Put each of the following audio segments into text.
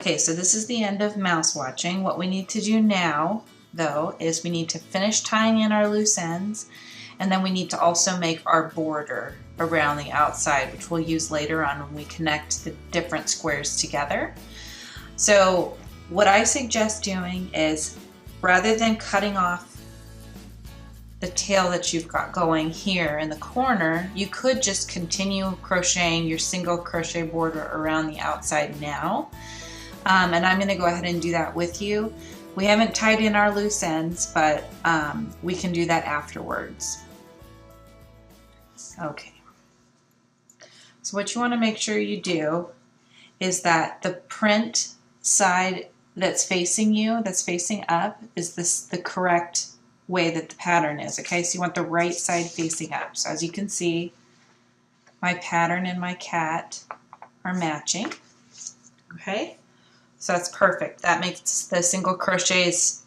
Okay, so this is the end of mouse watching. What we need to do now, though, is we need to finish tying in our loose ends, and then we need to also make our border around the outside, which we'll use later on when we connect the different squares together. So what I suggest doing is, rather than cutting off the tail that you've got going here in the corner, you could just continue crocheting your single crochet border around the outside now. And I'm going to go ahead and do that with you. We haven't tied in our loose ends, but we can do that afterwards. Okay. So what you want to make sure you do is that the print side that's facing you, that's facing up, is this the correct way that the pattern is. Okay, so you want the right side facing up. So as you can see, my pattern and my cat are matching. Okay. So that's perfect. That makes the single crochets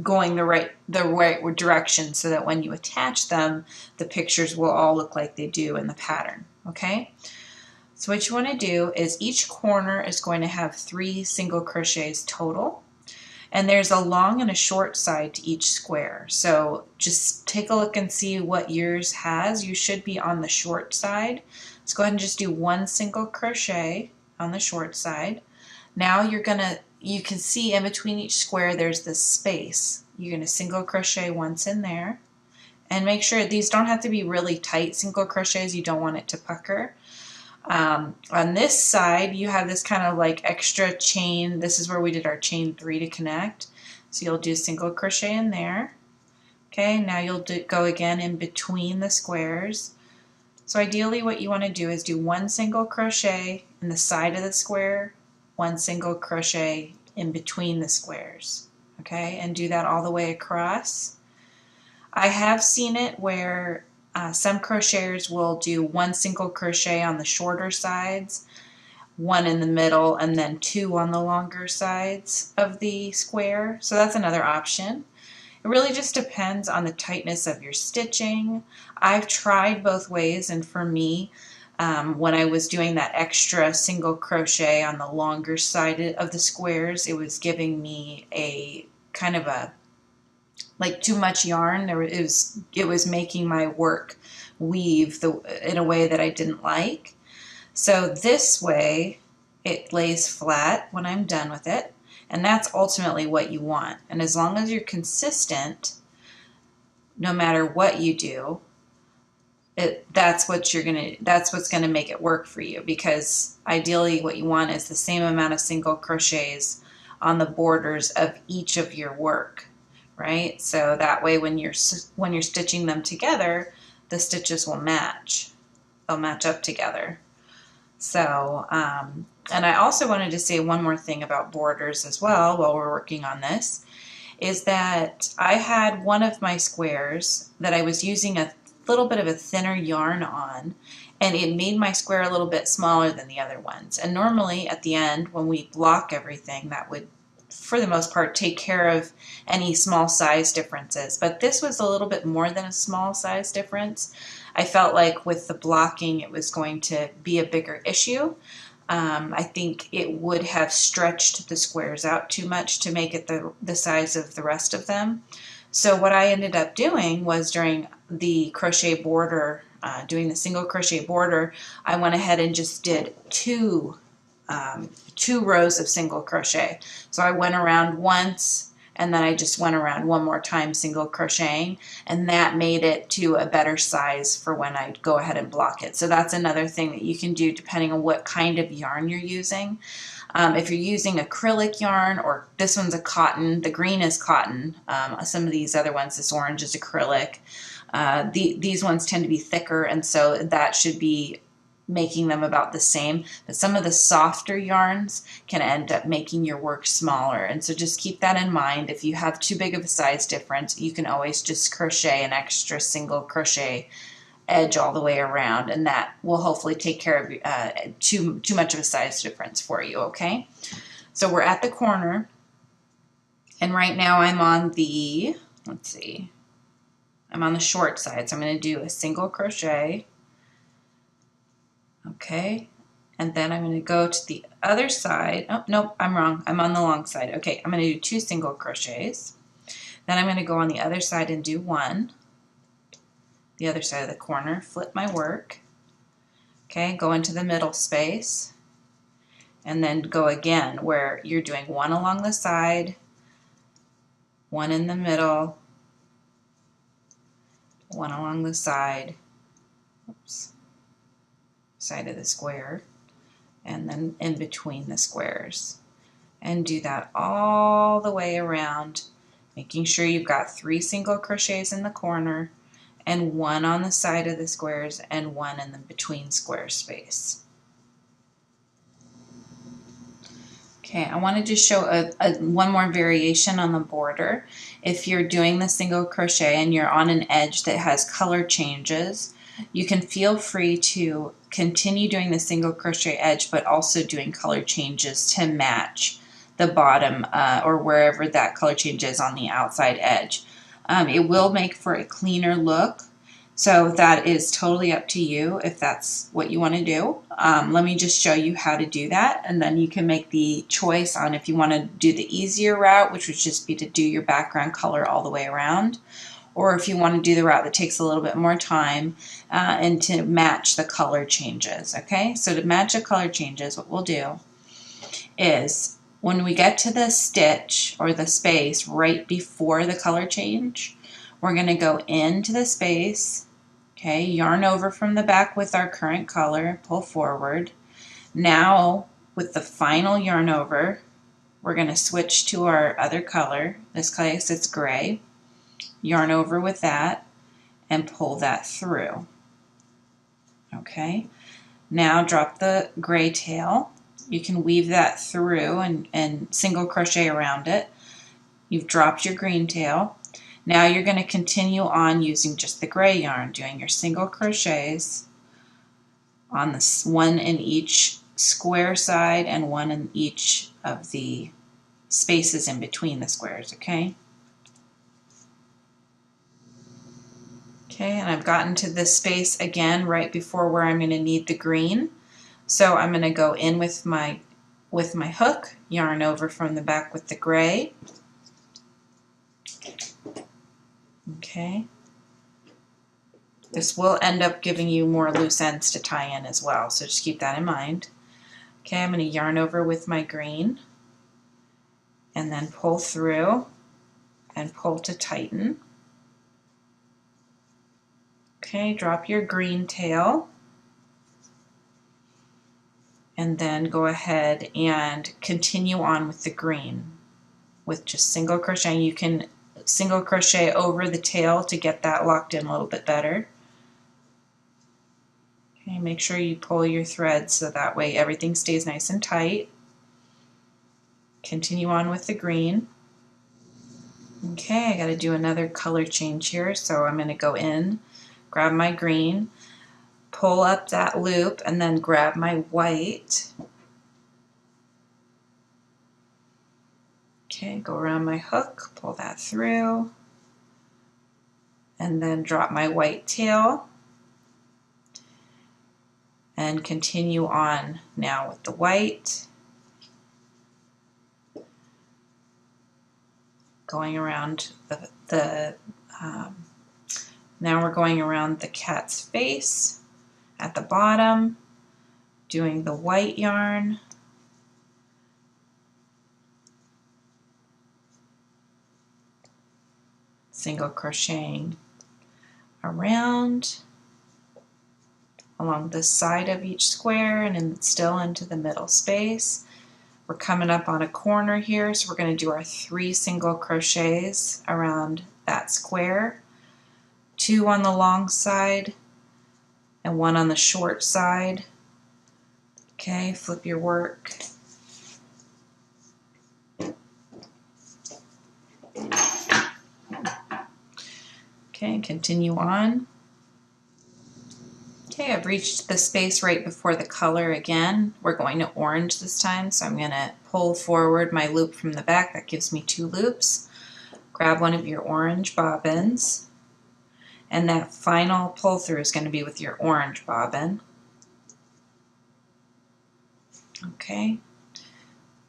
going the right direction, so that when you attach them, the pictures will all look like they do in the pattern. Okay. So what you want to do is each corner is going to have 3 single crochets total, and there's a long and a short side to each square. So just take a look and see what yours has. You should be on the short side. Let's go ahead and just do 1 single crochet on the short side. Now you can see in between each square there's this space. You're going to single crochet once in there, and make sure these don't have to be really tight single crochets. You don't want it to pucker. On this side you have this kind of like extra chain. This is where we did our chain 3 to connect. So you'll do single crochet in there. Okay, now you'll go again in between the squares. So ideally what you want to do is do 1 single crochet in the side of the square, 1 single crochet in between the squares, okay, and do that all the way across. I have seen it where some crocheters will do 1 single crochet on the shorter sides, 1 in the middle, and then 2 on the longer sides of the square. So that's another option. It really just depends on the tightness of your stitching. I've tried both ways, and for me, when I was doing that extra single crochet on the longer side of the squares, it was giving me a kind of a like too much yarn. It was making my work weave in a way that I didn't like. So this way it lays flat when I'm done with it, and that's ultimately what you want. And as long as you're consistent, no matter what you do, that's what's gonna make it work for you, because ideally what you want is the same amount of single crochets on the borders of each of your work, right? So that way when you're stitching them together, the stitches will match. They'll match up together. So and I also wanted to say one more thing about borders as well while we're working on this, is that I had one of my squares that I was using a little bit of a thinner yarn on, and it made my square a little bit smaller than the other ones. And normally at the end when we block everything, that would for the most part take care of any small size differences, but this was a little bit more than a small size difference. I felt like with the blocking it was going to be a bigger issue. I think it would have stretched the squares out too much to make it the size of the rest of them. So what I ended up doing was, during the crochet border, doing the single crochet border, I went ahead and just did two rows of single crochet. So I went around once, and then I just went around one more time single crocheting, and that made it to a better size for when I go ahead and block it. So that's another thing that you can do depending on what kind of yarn you're using. If you're using acrylic yarn, or this one's a cotton, the green is cotton, some of these other ones, this orange is acrylic. These ones tend to be thicker, and so that should be making them about the same, but some of the softer yarns can end up making your work smaller, and so just keep that in mind. If you have too big of a size difference, you can always just crochet an extra single crochet edge all the way around, and that will hopefully take care of too much of a size difference for you. Okay, so we're at the corner, and right now I'm on the, let's see, I'm on the short side, so I'm going to do a single crochet. Okay, And then I'm going to go to the other side. Oh, nope, I'm wrong. I'm on the long side. Okay, I'm going to do 2 single crochets. Then I'm going to go on the other side and do 1. The other side of the corner, flip my work. Okay, go into the middle space. And then go again where you're doing 1 along the side, 1 in the middle, 1 along the side, oops, side of the square, and then in between the squares. And do that all the way around, making sure you've got 3 single crochets in the corner and 1 on the side of the squares and 1 in the between square space. Okay, I wanted to show one more variation on the border. If you're doing the single crochet and you're on an edge that has color changes, you can feel free to continue doing the single crochet edge but also doing color changes to match the bottom or wherever that color change is on the outside edge. It will make for a cleaner look, so that is totally up to you if that's what you want to do. Let me just show you how to do that, and then you can make the choice on if you want to do the easier route, which would just be to do your background color all the way around, or if you want to do the route that takes a little bit more time and to match the color changes. Okay, so to match the color changes, what we'll do is when we get to the stitch or the space right before the color change, we're going to go into the space, okay, yarn over from the back with our current color, pull forward. Now with the final yarn over, we're going to switch to our other color. This case it's gray. Yarn over with that and pull that through. Okay, now drop the gray tail. You can weave that through and single crochet around it. You've dropped your green tail. Now you're going to continue on using just the gray yarn, doing your single crochets on this 1 in each square side and 1 in each of the spaces in between the squares, okay? Okay, and I've gotten to this space again right before where I'm going to need the green. So I'm going to go in with my hook, yarn over from the back with the gray. Okay. This will end up giving you more loose ends to tie in as well, so just keep that in mind. Okay, I'm going to yarn over with my green and then pull through and pull to tighten. Okay, drop your green tail and then go ahead and continue on with the green with just single crochet. You can single crochet over the tail to get that locked in a little bit better. Okay, make sure you pull your thread so that way everything stays nice and tight. Continue on with the green. Okay, I got to do another color change here, so I'm going to go in, grab my green, pull up that loop, and then grab my white. Okay, go around my hook, pull that through, and then drop my white tail and continue on now with the white, going around now we're going around the cat's face at the bottom, doing the white yarn, single crocheting around along the side of each square and still into the middle space. We're coming up on a corner here, so we're going to do our 3 single crochets around that square, 2 on the long side and 1 on the short side. Okay, flip your work. Okay, continue on. Okay, I've reached the space right before the color again. We're going to orange this time, so I'm going to pull forward my loop from the back. That gives me 2 loops. Grab one of your orange bobbins, and that final pull through is going to be with your orange bobbin. Okay.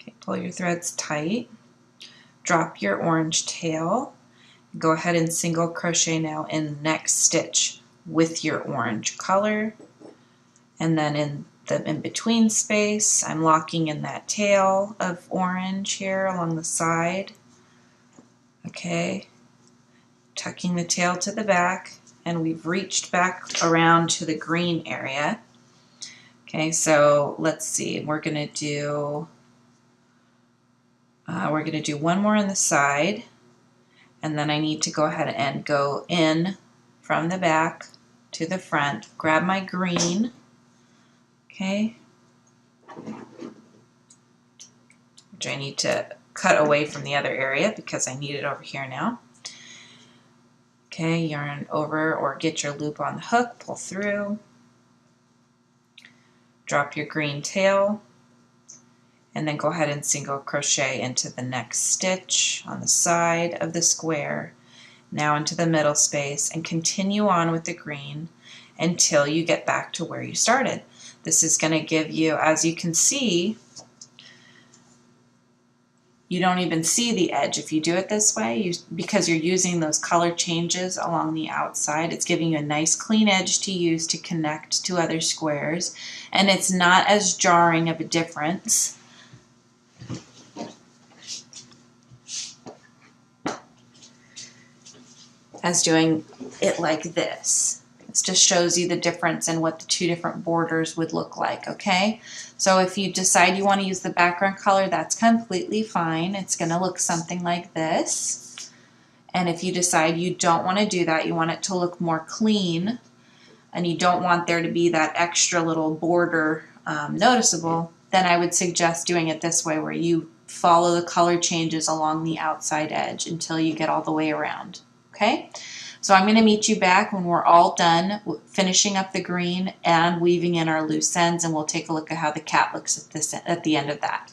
Okay, pull your threads tight. Drop your orange tail. Go ahead and single crochet now in the next stitch with your orange color. And then in the in-between space, I'm locking in that tail of orange here along the side. Okay, tucking the tail to the back, and we've reached back around to the green area. Okay, so let's see, we're gonna do one more on the side, and then I need to go ahead and go in from the back to the front, grab my green, okay, which I need to cut away from the other area because I need it over here now. Okay, yarn over or get your loop on the hook, pull through, drop your green tail, and then go ahead and single crochet into the next stitch on the side of the square, now into the middle space, and continue on with the green until you get back to where you started. This is going to give you, as you can see, you don't even see the edge if you do it this way, because you're using those color changes along the outside. It's giving you a nice clean edge to use to connect to other squares, and it's not as jarring of a difference as doing it like this. This just shows you the difference in what the two different borders would look like, okay? So if you decide you want to use the background color, that's completely fine. It's going to look something like this. And if you decide you don't want to do that, you want it to look more clean, and you don't want there to be that extra little border noticeable, then I would suggest doing it this way, where you follow the color changes along the outside edge until you get all the way around, okay? So I'm going to meet you back when we're all done finishing up the green and weaving in our loose ends, and we'll take a look at how the cat looks at the end of that.